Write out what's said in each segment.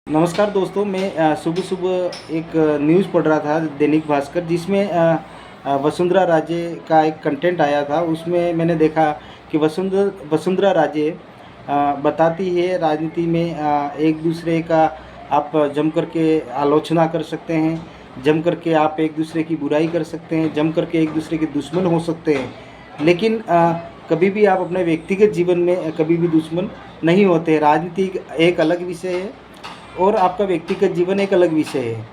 नमस्कार दोस्तों, मैं सुबह सुबह एक न्यूज़ पढ़ रहा था दैनिक भास्कर, जिसमें वसुंधरा राजे का एक कंटेंट आया था। उसमें मैंने देखा कि वसुंधरा राजे बताती है राजनीति में एक दूसरे का आप जम कर के आलोचना कर सकते हैं, जम कर के आप एक दूसरे की बुराई कर सकते हैं, जम कर के एक दूसरे के दुश्मन हो सकते हैं, लेकिन कभी भी आप अपने व्यक्तिगत जीवन में कभी भी दुश्मन नहीं होते। राजनीति एक अलग विषय है और आपका व्यक्तिगत जीवन एक अलग विषय है।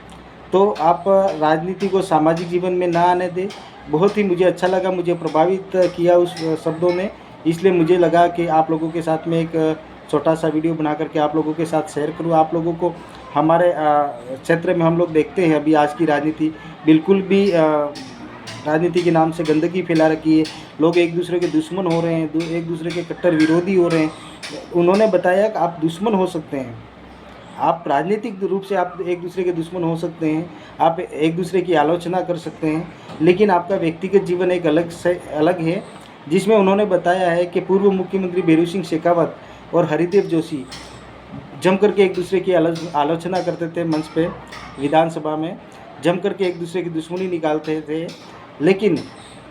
तो आप राजनीति को सामाजिक जीवन में ना आने दें। बहुत ही मुझे अच्छा लगा, मुझे प्रभावित किया उस शब्दों ने, इसलिए मुझे लगा कि आप लोगों के साथ में एक छोटा सा वीडियो बना करके आप लोगों के साथ शेयर करूं। आप लोगों को हमारे क्षेत्र में हम लोग देखते हैं अभी आज की राजनीति बिल्कुल भी राजनीति के नाम से गंदगी फैला रखी है। लोग एक दूसरे के दुश्मन हो रहे हैं, एक दूसरे के कट्टर विरोधी हो रहे हैं। उन्होंने बताया कि आप दुश्मन हो सकते हैं, आप राजनीतिक रूप से आप एक दूसरे के दुश्मन हो सकते हैं, आप एक दूसरे की आलोचना कर सकते हैं, लेकिन आपका व्यक्तिगत जीवन एक अलग है। जिसमें उन्होंने बताया है कि पूर्व मुख्यमंत्री बीरू सिंह शेखावत और हरिदेव जोशी जम करके एक दूसरे की आलोचना करते थे मंच पे, विधानसभा में जम करके एक दूसरे की दुश्मनी निकालते थे। लेकिन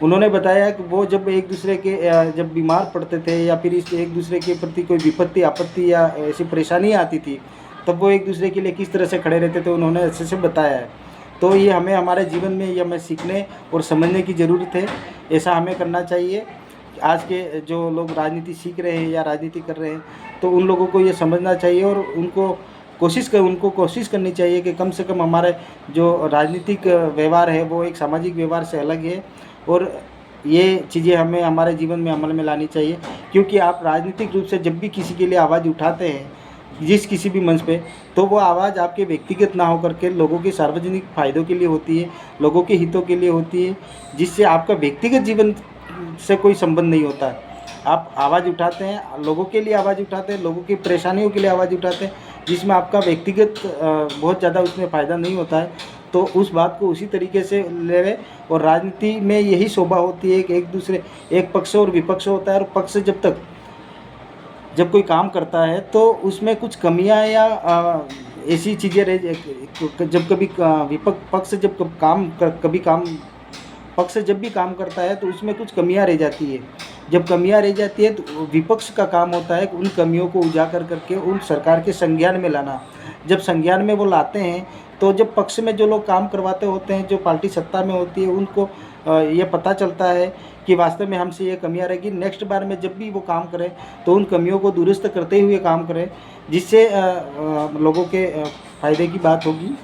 उन्होंने बताया कि वो जब एक दूसरे के जब बीमार पड़ते थे या फिर इस एक दूसरे के प्रति कोई विपत्ति आपत्ति या ऐसी परेशानी आती थी, तब वो एक दूसरे के लिए किस तरह से खड़े रहते थे, उन्होंने अच्छे से बताया है। तो ये हमें हमारे जीवन में ये हमें सीखने और समझने की ज़रूरत है। ऐसा हमें करना चाहिए। आज के जो लोग राजनीति सीख रहे हैं या राजनीति कर रहे हैं, तो उन लोगों को ये समझना चाहिए और उनको कोशिश करनी चाहिए कि कम से कम हमारे जो राजनीतिक व्यवहार है वो एक सामाजिक व्यवहार से अलग है, और ये चीज़ें हमें हमारे जीवन में अमल में लानी चाहिए। क्योंकि आप राजनीतिक रूप से जब भी किसी के लिए आवाज़ उठाते हैं किसी भी मंच पे, तो वो आवाज़ आपके व्यक्तिगत ना होकर के लोगों के सार्वजनिक फ़ायदों के लिए होती है, लोगों के हितों के लिए होती है, जिससे आपका व्यक्तिगत जीवन से कोई संबंध नहीं होता है। आप आवाज़ उठाते हैं, लोगों के लिए आवाज़ उठाते हैं, लोगों की परेशानियों के लिए आवाज़ उठाते हैं, जिसमें आपका व्यक्तिगत बहुत ज़्यादा उसमें फ़ायदा नहीं होता है। तो उस बात को उसी तरीके से ले लें। और राजनीति में यही शोभा होती है कि एक पक्ष और विपक्ष होता है, और पक्ष जब कोई काम करता है तो उसमें कुछ कमियां या ऐसी चीज़ें रह जब कभी पक्ष जब भी काम करता है तो उसमें कुछ कमियां रह जाती है। जब कमियां रह जाती है तो विपक्ष का काम होता है कि उन कमियों को उजागर करके उन सरकार के संज्ञान में लाना। जब संज्ञान में वो लाते हैं तो जब पक्ष में जो लोग काम करवाते होते हैं, जो पार्टी सत्ता में होती है, उनको ये पता चलता है कि वास्तव में हमसे ये कमियां रहेगी। नेक्स्ट बार में जब भी वो काम करें तो उन कमियों को दुरुस्त करते हुए काम करें, जिससे लोगों के फ़ायदे की बात होगी।